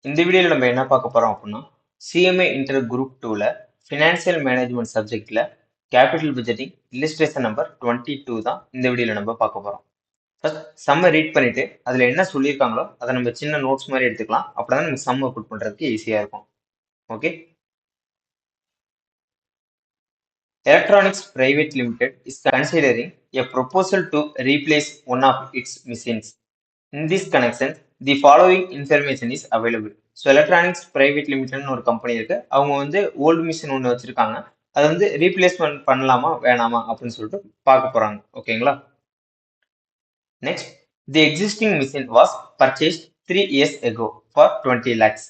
இந்த வீடியோல நம்ம என்ன பார்க்க போறோம் அப்படின்னா சிஎம்ஏ இன்டர் குரூப் 2ல ஃபினான்சியல் மேனேஜ்மெண்ட் சப்ஜெக்ட்ல கேபிட்டல் பட்ஜெட்டிங் இல்லஸ்ட்ரேஷன் நம்பர் 22 தான் இந்த வீடியோல நம்ம பார்க்க போறோம். ஃபர்ஸ்ட் சம்ம ரீட் பண்ணிட்டு அதுல என்ன சொல்லியிருக்காங்களோ அதை நம்ம சின்ன நோட்ஸ் மாதிரி எடுத்துக்கலாம். அப்படிதான் நமக்கு சம்ம புட் பண்றதுக்கு ஈஸியா இருக்கும். Okay. Electronics private limited is considering a proposal to replace one of its machines. In this connection, the following information is available. So electronics private லிமிடெட்னு ஒரு கம்பெனி இருக்கு. அவங்க வந்து ஓல்டு மிஷின் ஒன்று வச்சிருக்காங்க. அதை வந்து ரீப்ளேஸ்மெண்ட் பண்ணலாமா வேணாமா அப்படின்னு சொல்லிட்டு பார்க்க போறாங்க. ஓகேங்களா. Next, the existing machine was purchased 3 years ago for 20 lakhs.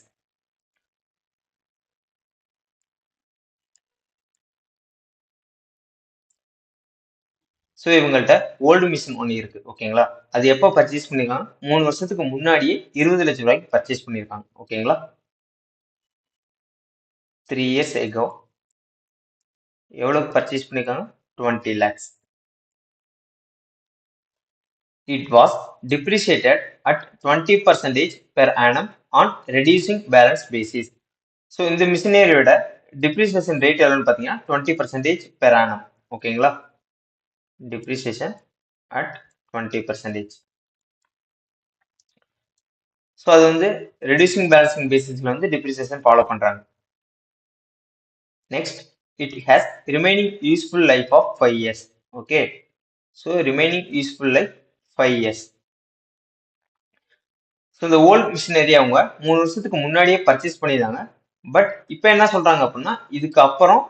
So இவங்கள்ட்ட ஓல்டு மிஷின் ஒன்று இருக்கு. ஓகேங்களா. அது எப்போ பர்ச்சேஸ் பண்ணிருக்காங்க? 3 வருஷத்துக்கு முன்னாடியே 20 லட்சம் ரூபாய்க்கு பர்ச்சேஸ் பண்ணியிருக்காங்க. ஓகேங்களா. 3 years ago எவ்வளவு பர்ச்சேஸ் பண்ணிருக்காங்க? 20 lakhs. It was depreciated at 20% per annum on reducing balance basis. So இந்த மிஷினரியோட டிப்ரிசியேஷன் ரேட் எவ்வளோன்னு பார்த்தீங்கன்னா 20% per annum. ஓகேங்களா. Depreciation at 20%. ஸோ அது வந்து ரெடியூசிங் பேலன்சிங் பேசிஸ்ல வந்து டிப்ரிசியேஷன் ஃபாலோ பண்றாங்க. Next, it has remaining useful life of 5 years. Okay. So remaining useful life 5 years. So இந்த ஓல்ட் மிஷினரி அவங்க 3 வருஷத்துக்கு முன்னாடியே பர்ச்சேஸ் பண்ணியிருந்தாங்க. பட் இப்போ என்ன சொல்றாங்க அப்படின்னா இதுக்கு அப்புறம்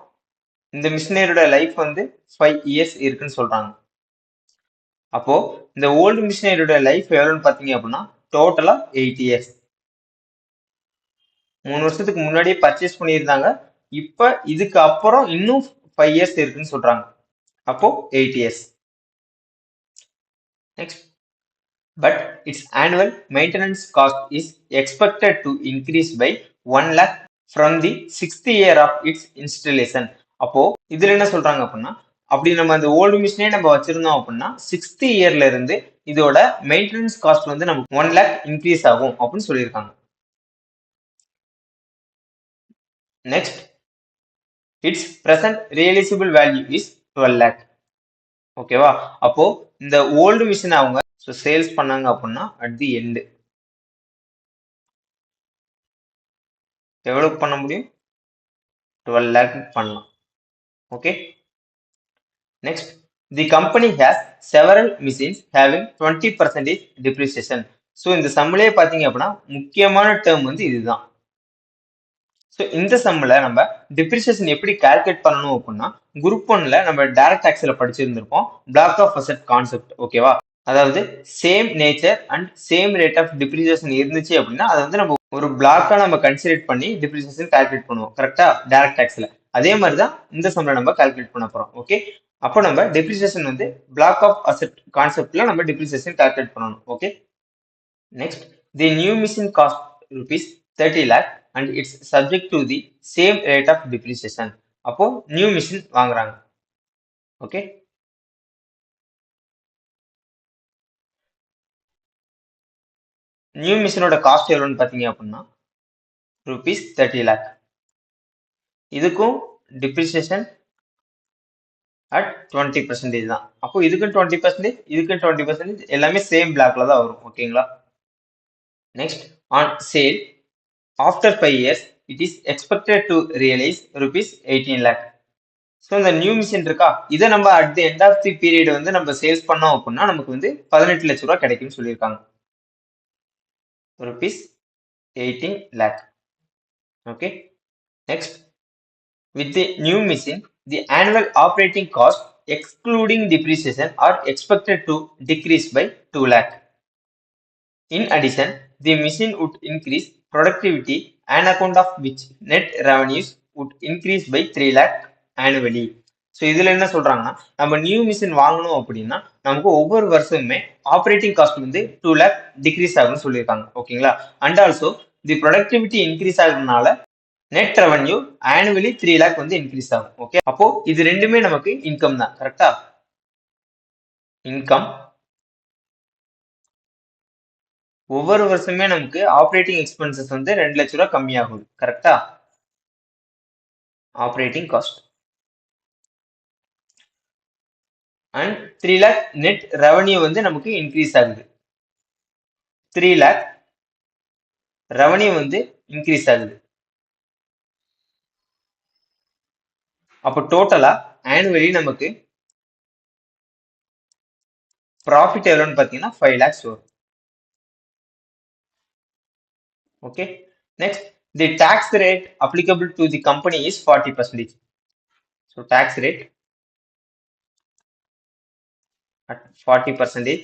இந்த மிஷினரியோட லைஃப் வந்து 5 years இருக்குன்னு சொல்றாங்க. அப்போ இந்த ஓல்டு மிஷினரியோட லைஃப் எவ்வளோன்னு பார்த்தீங்க அப்படின்னா டோட்டலா 8 years. 3 வருஷத்துக்கு முன்னாடியே பர்ச்சேஸ் பண்ணியிருந்தாங்க. இப்போ இதுக்கு அப்புறம் இன்னும் 5 years இருக்குன்னு சொல்றாங்க. அப்போ 8 years. Next, but its annual maintenance cost is expected to increase by 1 lakh from the 6th year of its installation. அப்போ இதுல என்ன சொல்றாங்க அப்படின்னா அப்படி நம்ம அந்த ஓல்டு மிஷினே நம்ம வச்சிருந்தோம் அப்படின்னா 6th இயர்ல இருந்து இதோட மெயின்டெனன்ஸ் காஸ்ட் வந்து நமக்கு 1 lakh இன்க்ரீஸ் ஆகும் அப்படின்னு சொல்லியிருக்காங்க. Next, its present realisable value is 12 lakh. ஓகேவா. அப்போ இந்த ஓல்டு மிஷின் அவங்க சேல்ஸ் பண்ணாங்க அப்படின்னா அட் தி எண்ட் எவ்வளவு பண்ண முடியும்? 12 lakh பண்ணலாம். Okay. Next, the company has several machines having 20% depreciation. So இந்த சம்மிலே பார்த்தீங்க அப்படின்னா முக்கியமான டேர்ம் வந்து இதுதான். ஸோ இந்த சம்மில் நம்ம டிப்ரிசியேஷன் எப்படி கால்குலேட் பண்ணணும் அப்படின்னா குரூப் 1ல நம்ம டைரக்ட் டாக்ஸ்ல படிச்சிருந்திருப்போம் பிளாக் ஆஃப் அசெட் கான்செப்ட். ஓகேவா. அதாவது same nature and same rate of depreciation இருந்துச்சு அப்படின்னா அதை வந்து நம்ம ஒரு பிளாக்கா நம்ம கன்சிடர் பண்ணி டிப்ரிசியேஷன் கால்குலேட் பண்ணுவோம். கரெக்டா. டைரக்ட் டாக்ஸ்ல அதே மாதிரி தான் இந்த சம்ல நம்ம கால்குலேட் பண்ண போறோம். ஓகே. அப்போ நம்ம டிப்ரிசியேஷன் வந்து பிளாக் ஆஃப் அசெட் கான்செப்ட்ல நம்ம டிப்ரிசியேஷன் கால்குலேட் பண்ணணும். Okay. Next, the new machine cost rupees 30 lakh and it's subject to the same rate of depreciation. அப்போ நியூ மிஷின் வாங்குறாங்க. ஓகே. நியூ மிஷினோட காஸ்ட் எவ்வளோன்னு பார்த்தீங்க அப்படின்னா rupees 30 lakh. இதுக்கும் டிப்ரிசியேஷன் அட் 20% தான். அப்போ இதுக்கும் 20%, இதுக்கும் 20%, எல்லாமே சேம் பிளாக்ல தான் வரும். ஓகேங்களா. Next, on sale after 5 years it is expected to realize rupees 18 lakh. So இந்த நியூ மிஷின் இருக்கா இதை நம்ம at the end of the period வந்து நம்ம சேல்ஸ் பண்ணோம் அப்படின்னா நமக்கு வந்து 18 லட்சம் ரூபாய் கிடைக்கும்னு சொல்லியிருக்காங்க. rupees 18 lakh. Okay. Next, with the new machine the annual operating cost excluding depreciation are expected to decrease by 2 lakh. In addition, the machine would increase productivity on account of which net revenues would increase by 3 lakh annually. So இதுல என்ன சொல்றாங்கன்னா நம்ம new machine வாங்கணும் அப்படின்னா நமக்கு ஒவ்வொரு வருஷமுமே operating cost வந்து 2 lakh degrees ஆகும்னு சொல்லியிருக்காங்க. ஓகேங்களா. And also the productivity increase ஆகுறதுனால நெட் ரெவன்யூ ஆனுவலி 3 lakh வந்து இன்க்ரீஸ் ஆகும். ஓகே. அப்போ இது ரெண்டுமே நமக்கு இன்கம் தான். கரெக்டா. இன்கம் ஒவ்வொரு வருஷமே நமக்கு ஆப்ரேட்டிங் எக்ஸ்பென்சஸ் வந்து 2 லட்ச ரூபா கம்மியாகும். கரெக்டா? Operating cost and 3 lakh net revenue வந்து நமக்கு இன்க்ரீஸ் ஆகுது. 3 லேக் ரெவன்யூ வந்து இன்க்ரீஸ் ஆகுது. அப்போ டோட்டலா ஆனுவலி நமக்கு ப்ராஃபிட் எவ்வளோன்னு பார்த்தீங்கன்னா 5 லேக்ஸ் வரும். Okay. Next, the tax rate applicable to the company is 40%. So tax rate at 40%,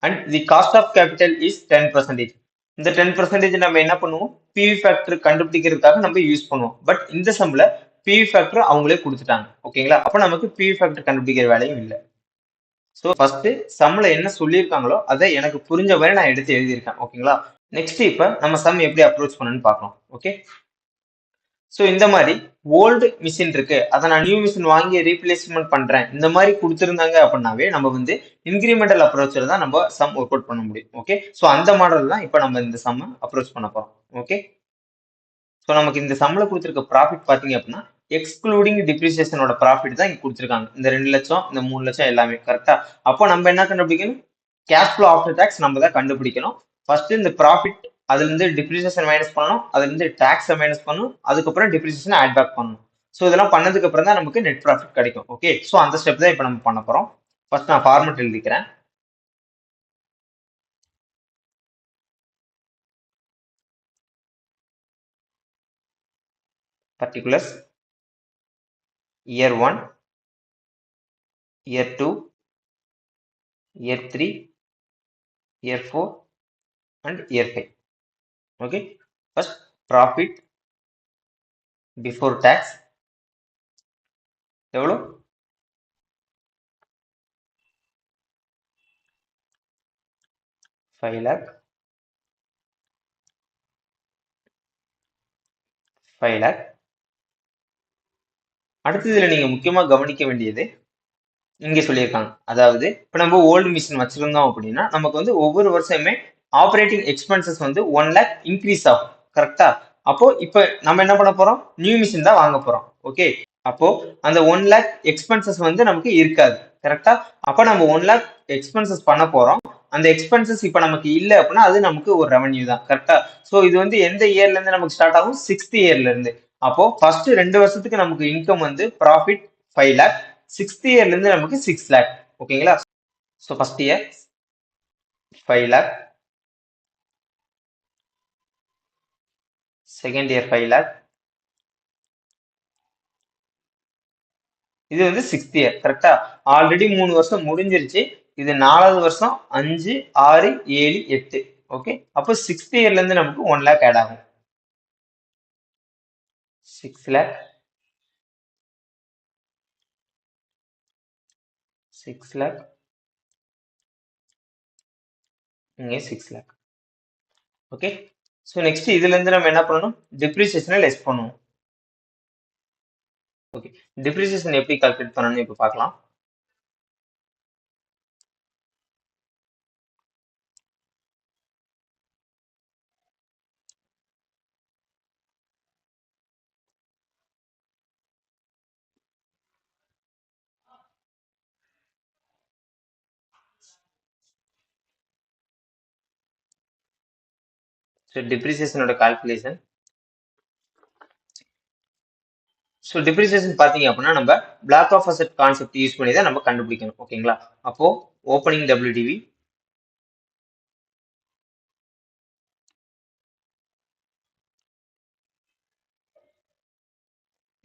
and the cost of capital is 10%. இந்த 10% நம்ம என்ன பண்ணுவோம், பிவி ஃபேக்டர் கண்டுபிடிக்கிறதுக்காக நம்ம யூஸ் பண்ணுவோம். பட் இந்த சம்ல பிவி ஃபேக்டர் அவங்களே கொடுத்துட்டாங்க. ஓகேங்களா? அப்ப நமக்கு பிவி ஃபேக்டர் கண்டுபிடிக்கிற வேலையும் இல்லை. ஸோ ஃபர்ஸ்ட் சம்ல என்ன சொல்லியிருக்காங்களோ அதை எனக்கு புரிஞ்ச மாதிரி நான் எடுத்து எழுதியிருக்கேன். ஓகேங்களா? நெக்ஸ்ட் இப்ப நம்ம சம் எப்படி அப்ரோச் பண்ணணும்னு பார்க்கலாம். ஓகே. ஸோ இந்த மாதிரி ஓல்டு மிஷின் இருக்கு, அதை நான் நியூ மிஷின் வாங்கி ரீப்ளேஸ்மெண்ட் பண்றேன், இந்த மாதிரி கொடுத்துருந்தாங்க அப்படின்னாவே நம்ம வந்து இன்கிரிமெண்டல் அப்ரோச்சில் தான் நம்ம சம் ஒர்க் அவுட் பண்ண முடியும். ஓகே. ஸோ அந்த மாடல் தான் இப்போ நம்ம இந்த சம் அப்ரோச் பண்ண போறோம். ஓகே. ஸோ நமக்கு இந்த சம்ல கொடுத்துருக்க ப்ராஃபிட் பார்த்தீங்க அப்படின்னா எக்ஸ்க்ளூடிங் டிப்ரிசியேஷனோட ப்ராஃபிட் தான் இங்க கொடுத்துருக்காங்க. இந்த 2 லட்சம் இந்த 3 லட்சம் எல்லாமே கரெக்டா. அப்போ நம்ம என்ன கண்டுபிடிக்கணும், கேஷ் ஃப்ளோ ஆஃப்டர் டாக்ஸ் நம்ம தான் கண்டுபிடிக்கணும். ஃபர்ஸ்ட் இந்த ப்ராஃபிட் அதுல இருந்து டிப்ரிசியேஷன் மைனஸ் பண்ணணும், அதுல இருந்து டாக்ஸை மைனஸ் பண்ணணும், அதுக்கப்புறம் டிப்ரிசியேஷன் ஆட் பேக் பண்ணணும். ஸோ இதெல்லாம் பண்ணதுக்கு அப்புறம் தான் நமக்கு நெட் ப்ராஃபிட் கிடைக்கும். ஓகே. ஸோ அந்த ஸ்டெப் தான் இப்போ நம்ம பண்ண போறோம். ஃபர்ஸ்ட் நான் ஃபார்மட் எழுதிக்கிறேன். particulars year 1, year 2, year 3, year 4 and year 5. Okay. First profit before tax எவ்வளோ, 5 lakh, 5 lakh. அடுத்து இதுல நீங்க முக்கியமா கவனிக்க வேண்டியது இங்க சொல்லியிருக்காங்க, அதாவது இப்ப நம்ம ஓல்டு மிஷின் வச்சிருந்தோம் அப்படின்னா நமக்கு வந்து ஒவ்வொரு வருஷமே ஆப்ரேட்டிங் எக்ஸ்பென்சஸ் வந்து 1 lakh இன்க்ரீஸ் ஆகும். கரெக்டா? அப்போ இப்ப நம்ம என்ன பண்ண போறோம், நியூ மிஷின் தான் வாங்க போறோம். ஓகே. அப்போ அந்த 1 lakh எக்ஸ்பென்சஸ் வந்து நமக்கு இருக்காது. கரெக்டா? அப்ப நம்ம 1 lakh எக்ஸ்பென்சஸ் பண்ண போறோம். அந்த எக்ஸ்பென்சஸ் இப்ப நமக்கு இல்ல அப்படின்னா அது நமக்கு ஒரு ரெவன்யூ தான். கரெக்டா? சோ இது வந்து எந்த இயர்ல இருந்து நமக்கு ஸ்டார்ட் ஆகும், 6th இயர்ல இருந்து. அப்போ ஃபர்ஸ்ட் 2 வருஷத்துக்கு நமக்கு இன்கம் வந்து ப்ராஃபிட் 5 lakh, 6th இயர்ல இருந்து நமக்கு 6 lakh. ஓகேங்களா? So first year 5 lakh, second year 5 lakh, இது வந்து 6th இயர். கரெக்டா? ஆல்ரெடி 3 வருஷம் முடிஞ்சிருச்சு, இது 4வது வருஷம் 5, 6, 7, 8. ஓகே. அப்போ 6th இயர்ல இருந்து நமக்கு 1 lakh ஆட் ஆகும். 6 lakh, 6 lakh, இங்கே 6 lakh. ஓகே. ஸோ நெக்ஸ்ட் இதுல இருந்து நம்ம என்ன பண்ணணும், டிப்ரிசியேஷனை லெஸ் பண்ணுவோம். ஓகே. டிப்ரிசியேஷன் எப்படி கால்குலேட் பண்ணணும்னு இப்போ பார்க்கலாம். ஸோ டிப்ரிசியேஷனோட கால்குலேஷன். ஸோ டிப்ரிசியேஷன் பார்த்தீங்க அப்படின்னா நம்ம block of asset concept use பண்ணி தான் நம்ம கண்டுபிடிக்கணும். ஓகேங்களா? அப்போ ஓப்பனிங் டபிள்யூடிவி,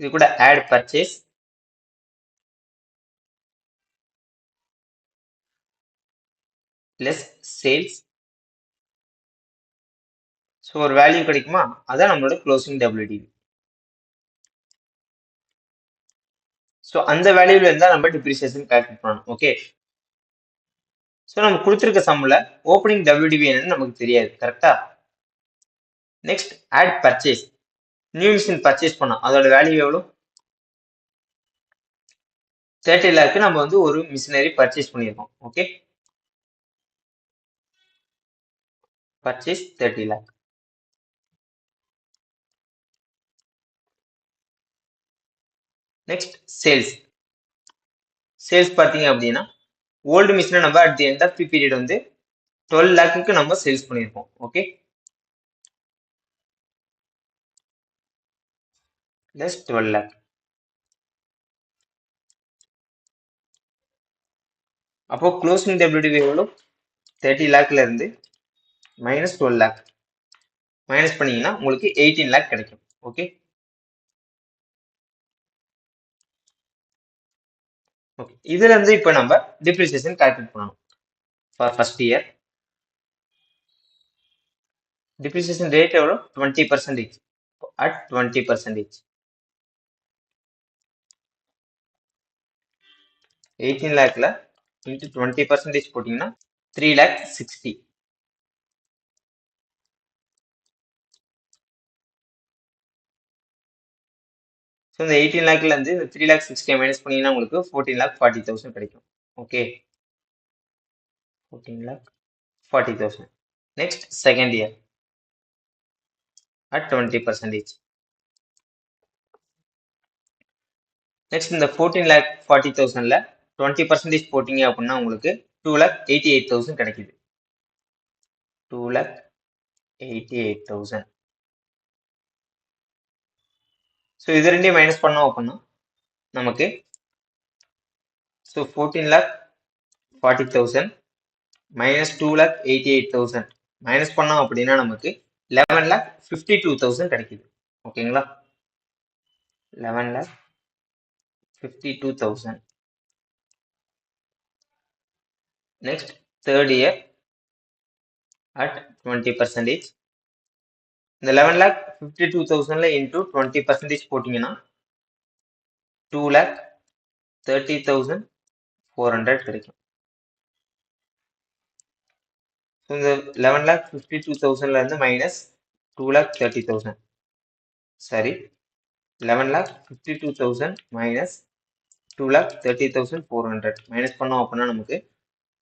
இது கூட add purchase plus sales. So ஒரு வேல்யூ கிடைக்குமா, அதான் நம்மளோட க்ளோசிங் டபிள்யூடிவி. ஸோ அந்த வேல்யூல இருந்தா நம்ம டிப்ரிசியேஷன் கால்குலேட் பண்ணணும். ஓகே. ஸோ நம்ம கொடுத்துருக்க சம்ல ஓப்பனிங் டபிள்யூடிவி என்னன்னு நமக்கு தெரியாது. கரெக்டா? Next add purchase, new machine purchase பண்ணோம், அதோட வேல்யூ எவ்வளோ, 30 lakh நம்ம வந்து ஒரு மிஷினரி பர்ச்சேஸ் பண்ணியிருக்கோம். Okay. purchase 30 lakh. Next, sales. Sales பார்த்தீங்க அப்படின்னா ஓல்டு மிஷினை நம்ம at the end of the period வந்து 12 லேக்குக்கு நம்ம சேல்ஸ் பண்ணியிருப்போம். Okay, plus 12 lakh. அப்போ க்ளோசிங் டபிள்யூடிவி எவ்வளோ? 30 லேக்ல இருந்து மைனஸ் 12 லேக் மைனஸ் பண்ணீங்கன்னா உங்களுக்கு 18 லேக் கிடைக்கும். ஓகே, ஓகே, இதுல இருந்து இப்போ நம்ம டிப்ரிசியேஷன் கால்குலேட் பண்ணணும். For first year depreciation rate எவ்வளோ? 20%. அட் 20%, 18 லேக்ல இன்ட்டு 20% போட்டிங்கன்னா 3,60,000. ஸோ இந்த 18 லேக்ல இருந்து இந்த 3,60,000 மைனஸ் பண்ணீங்கன்னா உங்களுக்கு 14,40,000 கிடைக்கும். Okay, 14,40,000. Next second year at 20%. Next இந்த 14,40,000ல 20% போட்டிங்க அப்படின்னா உங்களுக்கு 2,88,000 கிடைக்குது. 2,88,000. ஸோ இது ரெண்டையும் மைனஸ் பண்ணோம் அப்படின்னா நமக்கு ஸோ 14,40,000 மைனஸ் 2,88,000 மைனஸ் பண்ணோம் அப்படின்னா நமக்கு 11,52,000 கிடைக்குது. ஓகேங்களா, 11,52,000. Next third year at 20%. இந்த 11,52,000ல இன்டூ 20% போட்டிங்கன்னா 2,30,400 கிடைக்கும். ஸோ இந்த 11,52,000ல இருந்து மைனஸ் 2,30,000, சரி, 11,52,000 மைனஸ் 2,30,400 மைனஸ் பண்ணோம் அப்படின்னா நமக்கு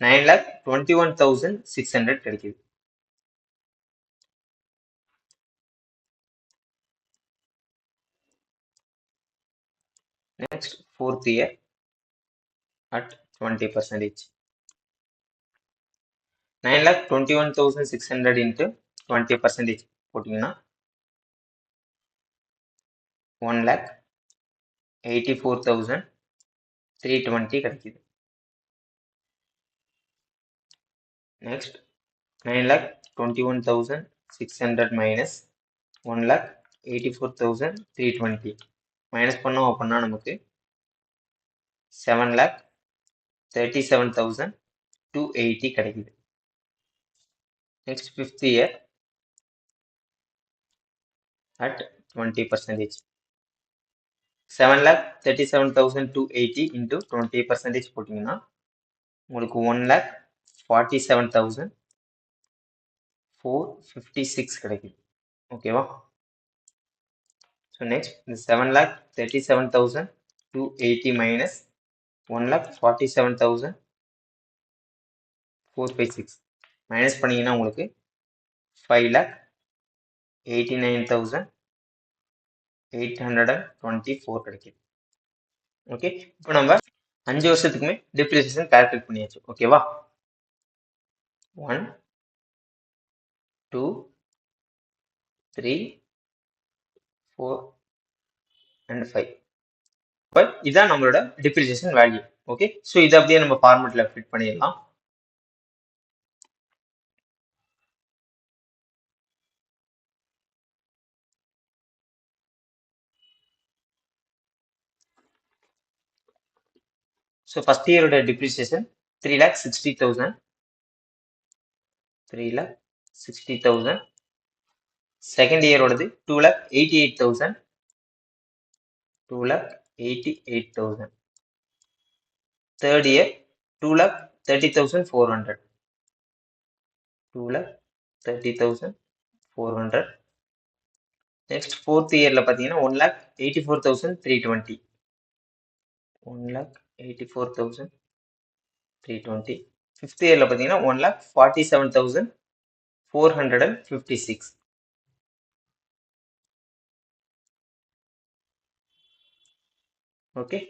9,21,600 கிடைக்குது. Next, fourth year at 20%. 9,21,600 into 20% போட்டிங்கன்னா 1,84,320 கிடைக்குது. Next, 9,21,600 minus 1,84,320 மைனஸ் பண்ணோம் அப்படின்னா நமக்கு 7,37,280 கிடைக்குது. Next fifth year at 20%. 7,37,280 into 20% போட்டிங்கன்னா உங்களுக்கு 1,47,456 கிடைக்குது. ஓகேவா, ஸோ நெக்ஸ்ட் இந்த 7,37,280 மைனஸ் 1,47,456 மைனஸ் பண்ணீங்கன்னா உங்களுக்கு 5,89,824 கிடைக்குது. ஓகே, இப்போ நம்ம 5 வருஷத்துக்குமே டிப்ரிசியேஷன் கால்குலேட் பண்ணியாச்சு. ஓகேவா, 1 2 3 4 and 5. இப்போ இதுதான் நம்மளோட டிப்ரிசியேஷன் வேல்யூ. ஓகே, ஸோ இதை அப்படியே நம்ம ஃபார்மேட்ல ஃபிட் பண்ணிடலாம். ஸோ ஃபர்ஸ்ட் இயரோட டிப்ரிசியேஷன் 3,60,000. 3,60,000. செகண்ட் இயரோடது 2,88,000. 2,88,000. Third year 2,30,400. 2,30,400. நெக்ஸ்ட் ஃபோர்த் இயர்ல பார்த்தீங்கன்னா 1,84,320. 1,84,320. ஃபிஃப்த் இயர்ல பார்த்தீங்கன்னா 1,47,400. 456. Okay.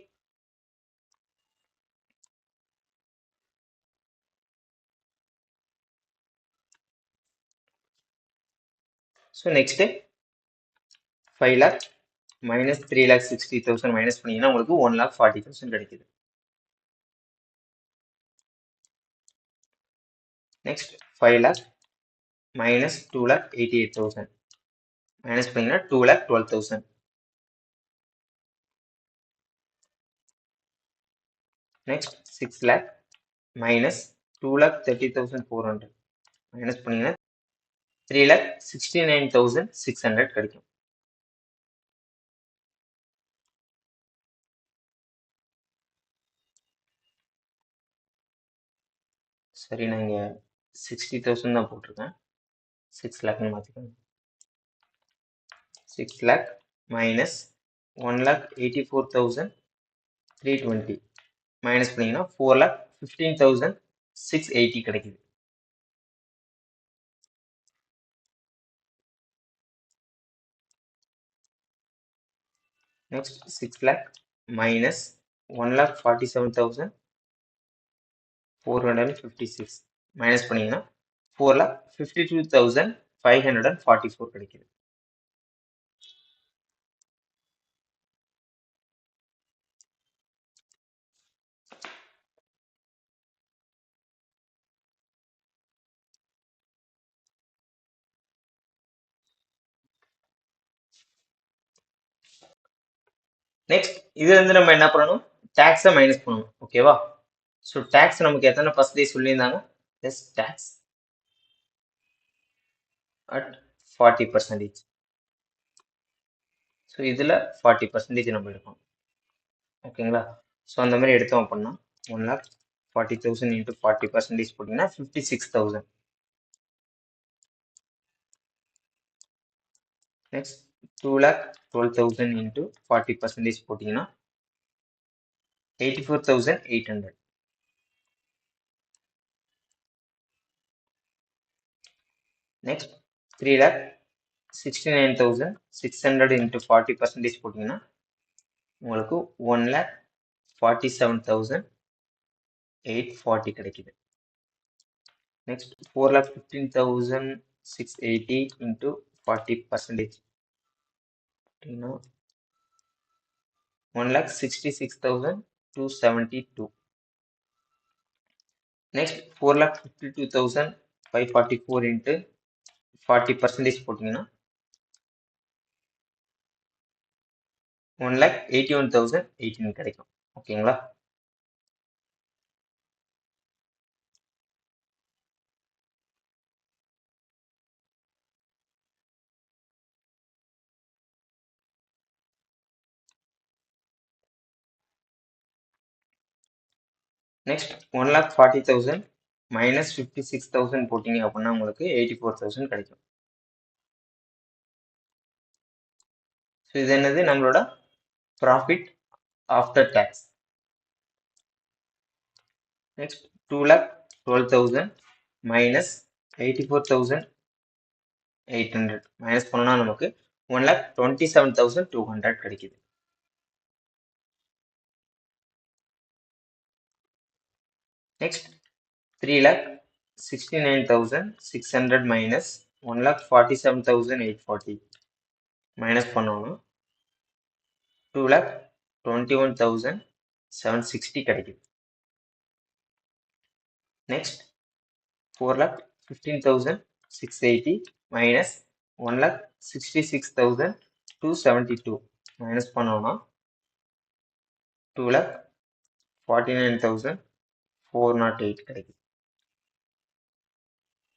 So next 5 lakh minus 3 lakh 60,000 minus பண்ணீங்கன்னா உங்களுக்கு 1 lakh 40,000 கிடைக்குது. Next 5 lakh minus 2 lakh 88,000 minus பண்ணீங்கன்னா 2 lakh 12,000. Next 6 lakh minus 2 lakh 30,400 minus பண்ணீங்கன்னா 3 lakh 69,600 கிடைக்கும். சரி, நான் இங்க 60,000 தான் போட்டிருக்கேன். 6 lakhன்னு மாத்திக்கோங்க. 6 lakh minus 1 lakh 84,320 minus பண்ணீங்கன்னா 4 lakh 15,680 கிடைக்குது. Next 6 lakh minus 1 lakh 47,456 minus பண்ணீங்கன்னா 4 lakh 52,544 கிடைக்குது. நெக்ஸ்ட் இதுல இருந்து நம்ம என்ன பண்ணணும், டாக்ஸை மைனஸ் பண்ணணும். ஓகேவா? ஸோ டாக்ஸ் நமக்கு எத்தனை பர்சன்டேஜ் சொல்லியிருந்தாங்க? S, tax at 40%. ஸோ இதில் 40% நம்ம எடுக்கணும். ஓகேங்களா? ஸோ அந்த மாதிரி எடுத்தோம் அப்படின்னா 1,40,000 இன்ட்டு 40% போட்டிங்கன்னா 56,000. நெக்ஸ்ட் 2,12,000 இன்ட்டு 40% போட்டிங்கன்னா 84,800. நெக்ஸ்ட் 3,69,600 இன்ட்டு 40% போட்டிங்கன்னா உங்களுக்கு 1,47,840 கிடைக்குது. நெக்ஸ்ட் 4,15,680 இன்ட்டு 40% அப்படின்னா 1,66,272. நெக்ஸ்ட் 4,52,544 இன்ட்டு 40% போட்டிங்கன்னா 1,81,018 கிடைக்கும். ஓகேங்களா? நெக்ஸ்ட் 1,40,000 மைனஸ் 56,000 போட்டிங்க அப்படின்னா உங்களுக்கு 84,000 கிடைக்கும். ஸோ இது என்னது, நம்மளோட profit after tax. Next 2,12,000 minus 84,800 minus பண்ணோம்னா நமக்கு 1,27,200 கிடைக்குது. நெக்ஸ்ட் 3,69,600 மைனஸ் 1,47,840 மைனஸ் பண்ணோம்னா 2,21,760 கிடைக்குது. நெக்ஸ்ட் 4,15,680 மைனஸ் 1,66,272 மைனஸ் பண்ணோம்னா 2,49,408 கிடைக்குது.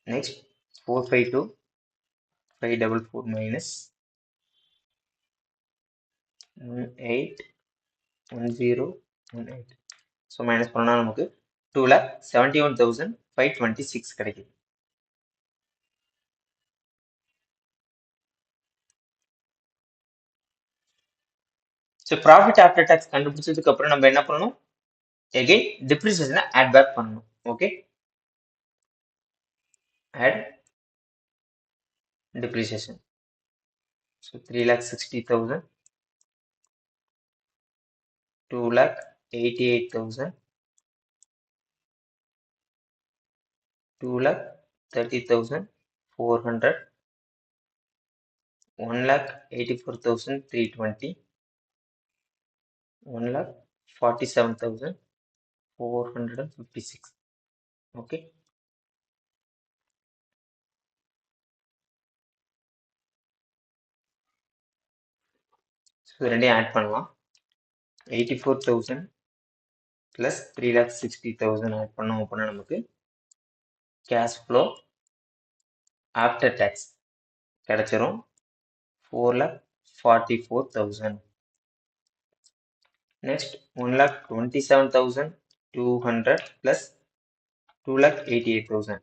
Next 452,544 minus 18,10,18. ஸோ மைனஸ் பண்ணோம்னா நமக்கு 2,71,526 கிடைக்குது. ஸோ ப்ராஃபிட் ஆஃப்டர் டேக்ஸ் கண்டுபிடிச்சதுக்கு அப்புறம் நம்ம என்ன பண்ணணும், எகைன் டிப்ரிசியேஷனை ஆட் பேக் பண்ணணும். Okay, add depreciation. So 3,60,000, 2,88,000, 2,30,400, 1,84,320, 1,47,456. Okay. So ரெண்டையும் ஆட் பண்ணலாம். 84,000 plus 3,60,000 ஆட் பண்ணோம் அப்படின்னா நமக்கு கேஷ் ஃப்ளோ ஆஃப்டர் டேக்ஸ் கிடைச்சிரும் 4,44,000. Next 1,27,200 plus 2,88,000.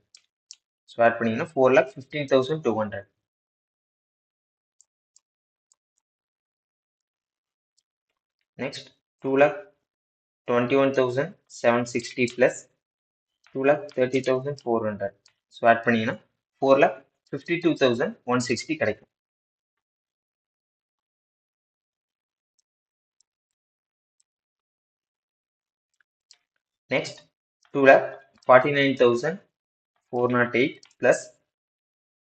So add பண்ணீங்கன்னா 4,15,200. Next 2,21,760 plus 2,30,400. So add பண்ணீங்கன்னா 4,52,160 கிடைக்கும். Next 2,49,408 plus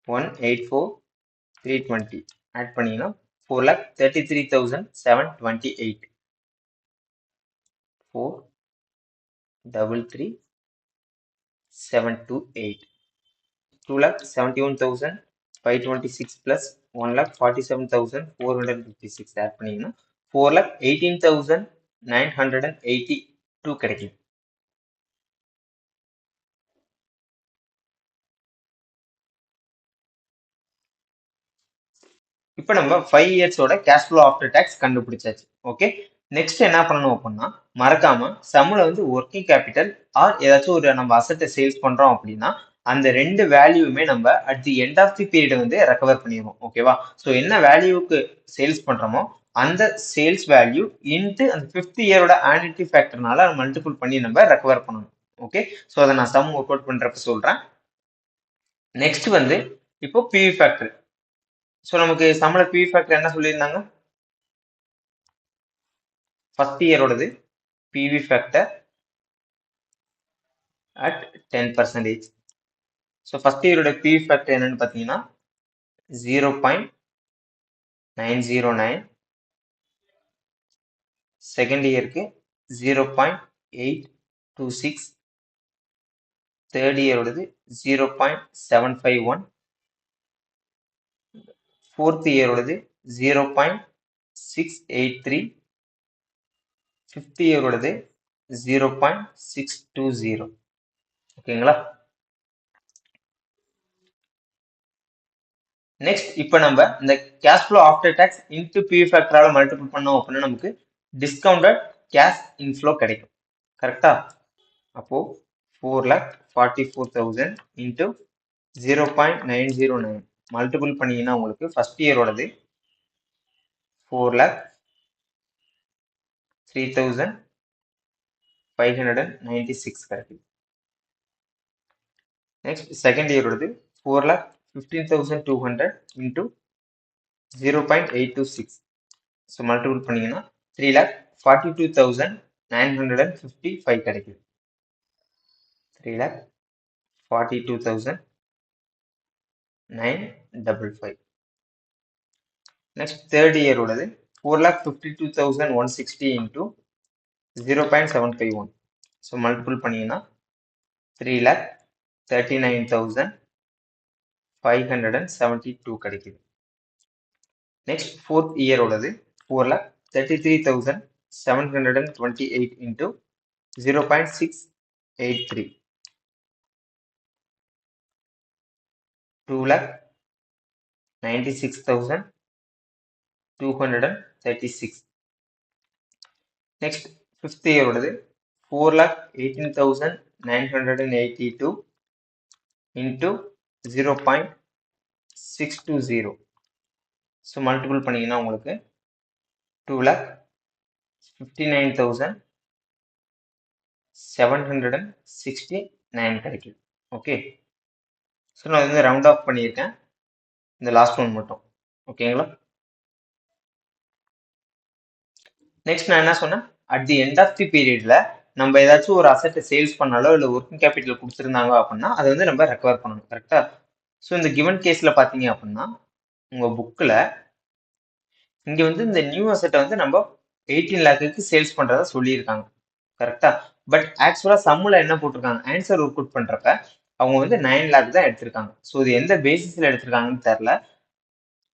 1,84,320. add பண்ணீங்கன்னா 4,33,728. 4,33,728. 2,71,526 plus 1,47,456. add பண்ணீங்கன்னா 4,18,982 கிடைக்கும். இப்போ நம்ம 5 இயர்ஸோட கேஷ் ஃப்ளோ ஆஃப்டர் டேக்ஸ் கண்டுபிடிச்சாச்சு. ஓகே, நெக்ஸ்ட் என்ன பண்ணணும் அப்படின்னா மறக்காம சம்முல வந்து ஒர்க்கிங் கேபிட்டல் ஆர் ஏதாச்சும் ஒரு நம்ம அசட்டை சேல்ஸ் பண்றோம் அப்படின்னா அந்த ரெண்டு வேல்யூவுமே நம்ம at the end of the period வந்து ரெக்கவர் பண்ணிடுவோம். ஓகேவா? ஸோ என்ன வேல்யூவுக்கு சேல்ஸ் பண்றோமோ அந்த சேல்ஸ் வேல்யூ இன்ட்டு அந்த 5th இயரோட ஆனுவிட்டி ஃபேக்டர்னால மல்டிபிள் பண்ணி நம்ம ரெக்கவர் பண்ணணும். ஓகே, ஸோ அதை நான் சம் ஒர்க் அவுட் பண்றப்ப சொல்றேன். நெக்ஸ்ட் வந்து இப்போ பிவி ஃபேக்டர். ஸோ நமக்கு சம்பள பிவி ஃபேக்டர் என்ன சொல்லியிருந்தாங்க? ஃபர்ஸ்ட் இயரோடது PV factor at 10%. So first இயரோட பிவி ஃபேக்டர் என்னன்னு பார்த்தீங்கன்னா 0.909, செகண்ட் இயருக்கு 0.826, தேர்ட் இயரோடது 0.751, ஃபோர்த் இயரோடது 0.683, ஃபிஃப்த் இயரோடது 0.620. ஓகேங்களா? நெக்ஸ்ட் இப்போ நம்ம இந்த cash flow after tax into PV ஃபேக்டரால மல்டிபிள் பண்ணோம் அப்படின்னா நமக்கு டிஸ்கவுண்டட் கேஷ் இன்ஃப்ளோ கிடைக்கும். கரெக்டா? அப்போ 4,44,000 இன்டு 0.909 மல்டிபிள் பண்ணீங்கன்னா உங்களுக்கு ஃபர்ஸ்ட் இயரோடது 4,03,596 கிடைக்கும். நெக்ஸ்ட் செகண்ட் இயரோடது 4,15,200 இன்டு 0.826. ஸோ மல்டிபிள் பண்ணீங்கன்னா 3,42,955 கிடைக்கும். 3,42,955. நெக்ஸ்ட் தேர்ட் இயரோடது 4,52,160 இன்டு 0.751. ஸோ மல்டிபிள் பண்ணீங்கன்னா 3,39,572 கிடைக்குது. நெக்ஸ்ட் ஃபோர்த் இயரோடது 4,33,728 இன்டு 0.683. 2,96,236. நெக்ஸ்ட் ஃபிஃப்த் இயரோடது 4,18,982 இன்டு 0.620. ஸோ மல்டிபிள் பண்ணீங்கன்னா உங்களுக்கு 2,59,769 கிடைக்கும். ஓகே, ஸோ நான் வந்து ரவுண்ட் ஆஃப் பண்ணியிருக்கேன். இந்த லாஸ்ட் ஒன் மட்டும். ஓகேங்களா? நெக்ஸ்ட் நான் என்ன சொன்னேன், at the end of the பீரியட்ல நம்ம ஏதாச்சும் ஒரு அசெட்டை சேல்ஸ் பண்ணாலோ இல்லை ஒர்க்கிங் கேபிட்டல் கொடுத்துருந்தாங்க அப்படின்னா அதை வந்து நம்ம ரெக்கவர் பண்ணணும். கரெக்டா? ஸோ இந்த கிவன் கேஸ்ல பாத்தீங்க அப்படின்னா உங்க புக்ல இங்க வந்து இந்த நியூ அசெட்டை வந்து நம்ம 18 லேக்குக்கு சேல்ஸ் பண்றதா சொல்லியிருக்காங்க. கரெக்டா? பட் ஆக்சுவலா சம்முல என்ன போட்டிருக்காங்க, ஆன்சர் ஒர்க் அவுட் பண்றப்ப அவங்க வந்து 9 லேக் தான் எடுத்திருக்காங்க. ஸோ இது எந்த பேசிஸ்ல எடுத்திருக்காங்கன்னு தெரியல.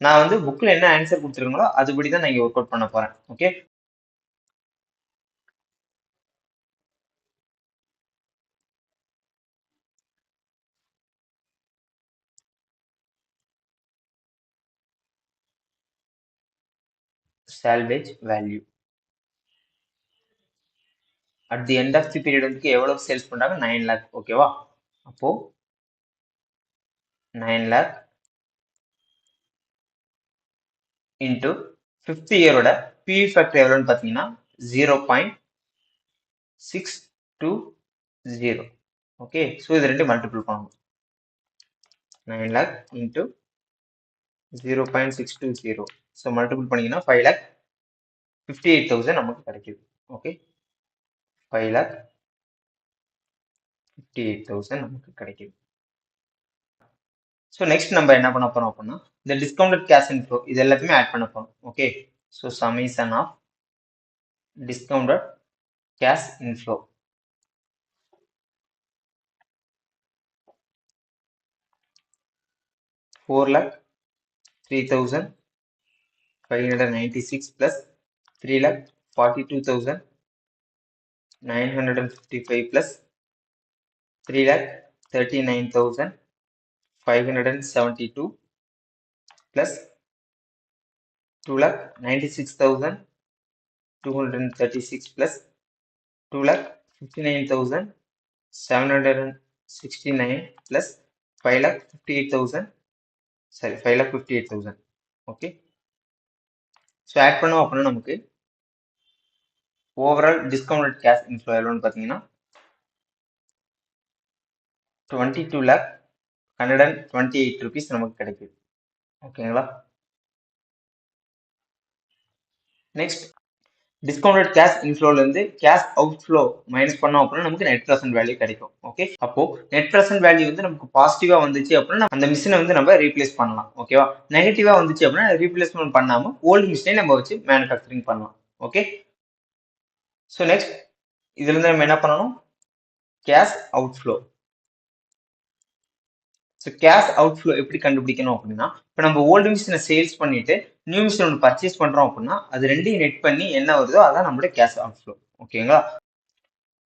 நான் வந்து புக்ல என்ன ஆன்சர் கொடுத்துருக்கீங்களோ அதுபடி தான் நான் இங்க ஒர்க் அவுட் பண்ண போறேன். Okay, salvage value at the end of the period வந்து எவ்வளவு சேல்ஸ் பண்றாங்க, 9 லேக். ஓகேவா? அப்போ 9 லேக் இன்டூ 5th இயரோட PV ஃபேக்டர் எவ்வளவுன்னு பாத்தீங்கன்னா 0.620. ஓகே, ஸோ இது ரெண்டு மல்டிபிள் பண்ணணும். 9 லேக் இன்டூ 0.620. ஸோ மல்டிபிள் பண்ணீங்கன்னா 5,58,000 நமக்கு கிடைக்குது. ஓகே, 5,58,000 நமக்கு கிடைக்குது. ஸோ நெக்ஸ்ட் நம்ம என்ன பண்ண போறோம் அப்படின்னா இந்த டிஸ்கவுண்டட் கேஷ் இன்ஃப்ளோ இது எல்லாத்தையுமே ஆட் பண்ண போறோம். Okay, so summation of discounted cash inflow $4,03,596 plus 3,42,955 plus 3,39,572 plus 2,96,236 plus 2,59,769 plus 5,58,000. Okay, so add பண்ணோம் அப்படின்னா நமக்கு ஓவரால் டிஸ்கவுண்டட் கேஷ் இன்ஃப்ளோ எவ்வளோன்னு பார்த்தீங்கன்னா 22,128 rupees நமக்கு கிடைக்குது. ஓகேங்களா? நெக்ஸ்ட் டிஸ்கவுண்டட் கேஷ் இன்ஃப்ளோல இருந்து கேஷ் அவுட் ஃப்ளோ மைனஸ் பண்ணோம் அப்படின்னா நமக்கு நெட் ப்ரெசென்ட் வேல்யூ கிடைக்கும். ஓகே, அப்போ நெட் ப்ரெசென்ட் வேல்யூ வந்து நமக்கு பாசிட்டிவா வந்துச்சு அப்படின்னா அந்த மிஷினை வந்து நம்ம ரீப்ளேஸ் பண்ணலாம். ஓகேவா? நெகட்டிவா வந்துச்சு அப்படின்னா ரீப்ளேஸ்மெண்ட் பண்ணாம ஓல்டு மிஷினை நம்ம வச்சு மேனுஃபேக்சரிங் பண்ணலாம். ஓகே, ஸோ நெக்ஸ்ட் இதுல இருந்து நம்ம என்ன பண்ணணும், cash out flow. So cash out flow எப்படி கண்டுபிடிக்கணும் அப்படின்னா இப்போ நம்ம ஓல்டு மிஷினை சேல்ஸ் பண்ணிட்டு நியூ மிஷின் ஒன்று பர்ச்சேஸ் பண்றோம் அப்படின்னா அது ரெண்டையும் நெட் பண்ணி என்ன வருதோ அதான் நம்மளோட கேஷ் அவுட் ஃப்ளோ. ஓகேங்களா?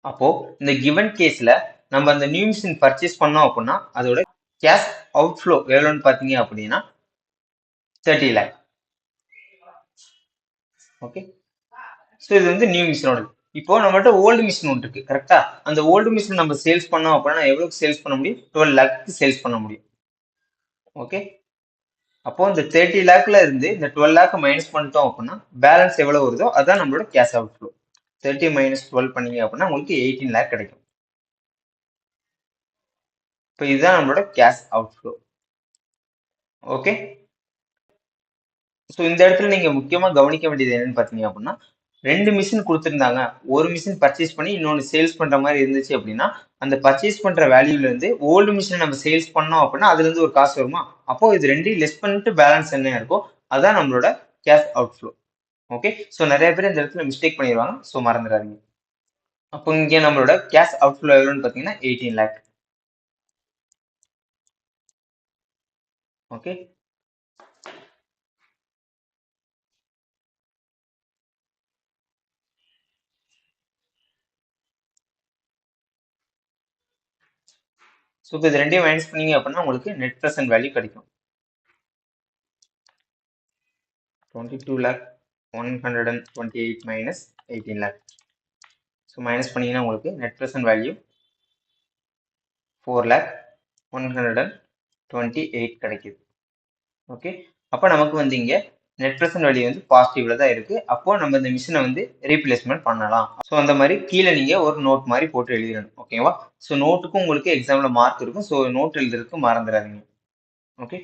அப்போ இந்த கிவன் கேஸ்ல நம்ம அந்த நியூ மிஷின் பர்ச்சேஸ் பண்ணோம் அப்படின்னா அதோட கேஷ் அவுட் ஃப்ளோ எவ்வளோன்னு பார்த்தீங்க அப்படின்னா 30 லேக். ஓகே, ஸோ இது வந்து நியூ மிஷினோட. இப்போ நம்மகிட்ட ஓல்டு மிஷின் ஒன்று இருக்கு. கரெக்டா? அந்த ஓல்டு மிஷின் நம்ம சேல்ஸ் பண்ணோம் அப்படின்னா எவ்வளவுக்கு சேல்ஸ் பண்ண முடியும், 12 லேக்கு சேல்ஸ் பண்ண முடியும். ஓகே, அப்போ இந்த 30 லேக்ல இருந்து இந்த 12 லேக் மைனஸ் பண்ணிட்டோம் அப்படின்னா பேலன்ஸ் எவ்வளவு வருதோ அதான் நம்மளோட கேஷ் அவுட் ஃப்ளோ. 30 மைனஸ் 12 பண்ணீங்க அப்படின்னா உங்களுக்கு 18 லேக் கிடைக்கும். இப்போ இதுதான் நம்மளோட cash out flow. Okay, so இந்த இடத்துல நீங்க முக்கியமா கவனிக்க வேண்டியது என்னன்னு பாத்தீங்க அப்படின்னா ரெண்டு மிஷின் கொடுத்துருந்தாங்க, ஒரு மிஷின் பர்ச்சேஸ் பண்ணி இன்னொன்று சேல்ஸ் பண்ற மாதிரி இருந்துச்சு அப்படின்னா அந்த பர்ச்சேஸ் பண்ற வேல்யூல இருந்து ஓல்டு மிஷினை நம்ம சேல்ஸ் பண்ணோம் அப்படின்னா அதுல இருந்து ஒரு காசு வருமா, அப்போ இது ரெண்டையும் லெஸ் பண்ணிட்டு பேலன்ஸ் என்ன இருக்கும் அதான் நம்மளோட cash out flow. Okay, so நிறைய பேர் இந்த இடத்துல மிஸ்டேக் பண்ணிடுவாங்க, ஸோ மறந்துடாதீங்க. அப்போ இங்கே நம்மளோட கேஷ் அவுட் ஃப்ளோ எவ்வளோன்னு பார்த்தீங்கன்னா 18 லேக். ஓகே, ஸோ இப்போ இது ரெண்டையும் மைனஸ் பண்ணீங்க அப்படின்னா உங்களுக்கு நெட் ப்ரெசென்ட் வேல்யூ கிடைக்கும் 22,128 minus 18 lakh. ஸோ மைனஸ் பண்ணீங்கன்னா உங்களுக்கு நெட் ப்ரெசென்ட் வேல்யூ 4,128 கிடைக்குது. ஓகே, அப்போ நமக்கு வந்து இங்கே நெட் ப்ரெசென்ட் வேல்யூ வந்து பாசிட்டிவ்ல தான் இருக்கு. அப்போ நம்ம இந்த மிஷினை வந்து ரீப்ளேஸ்மெண்ட் பண்ணலாம். ஸோ அந்த மாதிரி கீழே நீங்க ஒரு நோட் மாதிரி போட்டு எழுதிடணும். ஓகேவா? ஸோ நோட்டுக்கும் உங்களுக்கு எக்ஸாம்ல மார்க் இருக்கும். ஸோ நோட் எழுதுறதுக்கு மறந்துடாதீங்க. ஓகே,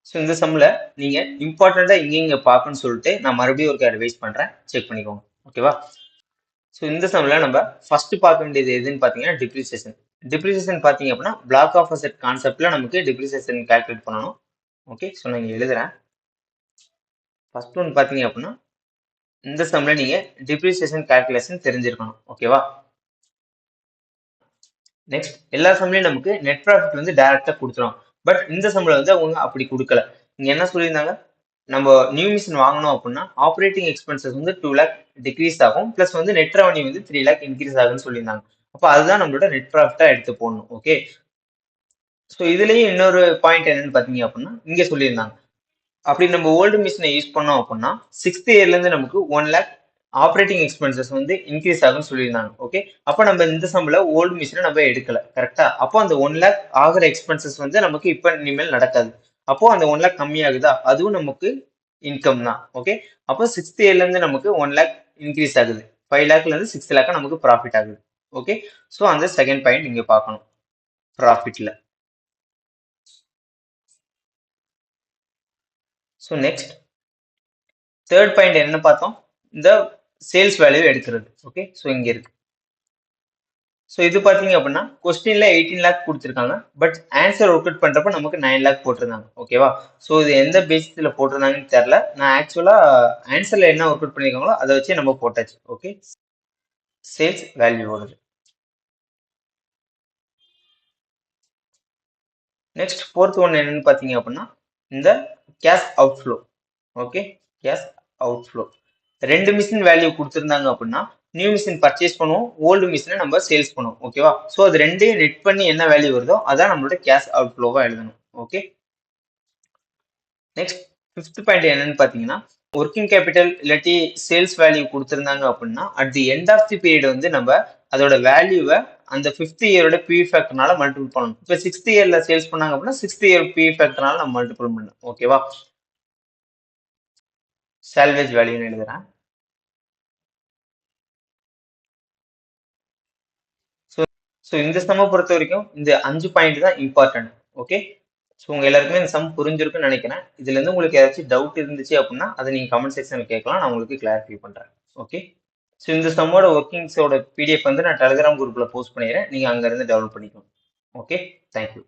ஸோ இந்த சம்மில் நீங்கள் இம்பார்ட்டண்ட்டாக இங்கே பார்க்கணும்னு சொல்லிட்டு நான் மறுபடியும் ஒரு ரிவைஸ் பண்ணுறேன், செக் பண்ணிக்கோங்க. ஓகேவா? ஸோ இந்த சம்மில் நம்ம ஃபர்ஸ்ட் பார்க்க வேண்டியது எதுன்னு பார்த்தீங்கன்னா டிப்ரிசியேஷன். டிப்ரிசியேஷன் பார்த்தீங்க அப்படின்னா பிளாக் ஆஃப் அசெட் கான்செப்டில் நமக்கு டிப்ரிசியேஷன் கால்குலேட் பண்ணணும். ஓகே, ஸோ நான் இங்கே எழுதுறேன். ஃபர்ஸ்ட் ஒன் பார்த்தீங்க அப்படின்னா இந்த சம்மில் நீங்கள் டிப்ரிசியேஷன் கால்குலேஷன் தெரிஞ்சிருக்கணும். ஓகேவா? நெக்ஸ்ட் எல்லா சம்லையும் நமக்கு நெட் ப்ராஃபிட் வந்து டைரக்டா கொடுத்துரும். பட் இந்த சம்ல வந்து அவங்க அப்படி கொடுக்கல. இங்க என்ன சொல்லியிருந்தாங்க, நம்ம நியூ மிஷின் வாங்கணும் அப்படின்னா ஆப்ரேட்டிங் எக்ஸ்பென்சஸ் வந்து 2 லேக் டிக்ரீஸ் ஆகும், பிளஸ் வந்து நெட் ரெவன்யூ வந்து 3 லேக் இன்க்ரீஸ் ஆகும்னு சொல்லியிருந்தாங்க. அப்போ அதுதான் நம்மளோட நெட் ப்ராஃபிட்டா எடுத்து போடணும். ஓகே, ஸோ இதுலயும் இன்னொரு பாயிண்ட் என்னன்னு பாத்தீங்க அப்படின்னா இங்க சொல்லியிருந்தாங்க, அப்படி நம்ம ஓல்டு மிஷினை யூஸ் பண்ணோம் அப்படின்னா 6th இயர்ல இருந்து நமக்கு 1 லேக் ஆப்ரேட்டிங் எக்ஸ்பென்சஸ் வந்து இன்க்ரீஸ் ஆகும்னு சொல்லியிருந்தாங்க. ஓகே, அப்போ நம்ம இந்த சம்ல ஓல்டு மிஷினை நம்ம எடுக்கல, கரெக்டா? அப்போ அந்த 1 லேக் ஆகிற எக்ஸ்பென்சஸ் வந்து நமக்கு இப்போ இனிமேல் நடக்காது. அப்போ அந்த 1 லேக் கம்மியாகுதா, அதுவும் நமக்கு இன்கம் தான். ஓகே, அப்போ 6th இயர்ல இருந்து நமக்கு 1 லேக் இன்க்ரீஸ் ஆகுது, 5 லேக்ல இருந்து 6 லேக்கா நமக்கு ப்ராஃபிட் ஆகுது. ஓகே, ஸோ அந்த செகண்ட் பாயிண்ட் இங்க பார்க்கணும் ப்ராஃபிட்ல. ஸோ நெக்ஸ்ட் தேர்ட் பாயிண்ட் என்ன பார்த்தோம், இந்த சேல்ஸ் வேல்யூ எடுக்கிறது. ஓகே, ஸோ இங்க இருக்கு. ஸோ இது பார்த்தீங்க அப்படின்னா கொஸ்டின்ல 18 லேக் கொடுத்துருக்காங்க, பட் ஆன்சர் ஒர்க் அவுட் பண்றப்ப நமக்கு 9 லேக் போட்டிருந்தாங்க. ஓகேவா? ஸோ இது எந்த பேசிஸ்ல போட்டிருந்தாங்கன்னு தெரியல. நான் ஆக்சுவலா ஆன்சர்ல என்ன ஒர்க் அவுட் பண்ணிருக்காங்களோ அதை வச்சு நம்ம போட்டாச்சு. ஓகே, சேல்ஸ் வேல்யூ வருது. நெக்ஸ்ட் ஃபோர்த் ஒன் என்னன்னு பார்த்தீங்க அப்படின்னா இந்த cash outflow. Okay, cash outflow ரெண்டு மிஷின் வேல்யூ கொடுத்துருந்தாங்க அப்படின்னா நியூ மிஷின் பர்ச்சேஸ் பண்ணுவோம், ஓல்டு மிஷினை நம்ம சேல்ஸ் பண்ணுவோம். ஓகேவா? ஸோ அது ரெண்டையும் நெட் பண்ணி என்ன வேல்யூ வருதோ அதான் நம்மளோட கேஷ் அவுட்ஃப்ளோவா எழுதணும். ஓகே, நெக்ஸ்ட் ஃபிஃப்த் பாயிண்ட் என்னன்னு பார்த்தீங்கன்னா ஒர்க்கிங் கேபிட்டல் இல்லாட்டி சேல்ஸ் வேல்யூ கொடுத்துருந்தாங்க அப்படின்னா at the end of the period வந்து நம்ம அதோட வேல்யூவை அந்த 5th இயரோட பி ஃபேக்டர்னால மல்டிபிள் பண்ணணும். இப்போ 6th இயர்ல சேல்ஸ் பண்ணாங்க அப்படின்னா 6th இயர் பி ஃபேக்டர்னால நம்ம மல்டிபிள் பண்ணணும். ஓகேவா? சால்வேஜ் வேல்யூன்னு எழுதுறேன். ஸோ இந்த சம்மை பொறுத்த வரைக்கும் இந்த 5 பாயிண்ட் தான் இம்பார்ட்டன்ட். ஓகே, ஸோ உங்க எல்லாருக்குமே இந்த சம் புரிஞ்சிருக்குன்னு நினைக்கிறேன். இதுல இருந்து உங்களுக்கு ஏதாச்சும் டவுட் இருந்துச்சு அப்படின்னா அதை நீங்க கமெண்ட் செக்ஷன்ல கேட்கலாம், நான் உங்களுக்கு கிளாரிஃபை பண்றேன். ஓகே, ஸோ இந்த சம்மோட ஒர்க்கிங்ஸோட பிடிஎஃப் வந்து நான் டெலிகிராம் குரூப்ல போஸ்ட் பண்ணிடுறேன், நீங்க அங்க இருந்து டெவலப் பண்ணிக்கணும். Okay, thank you.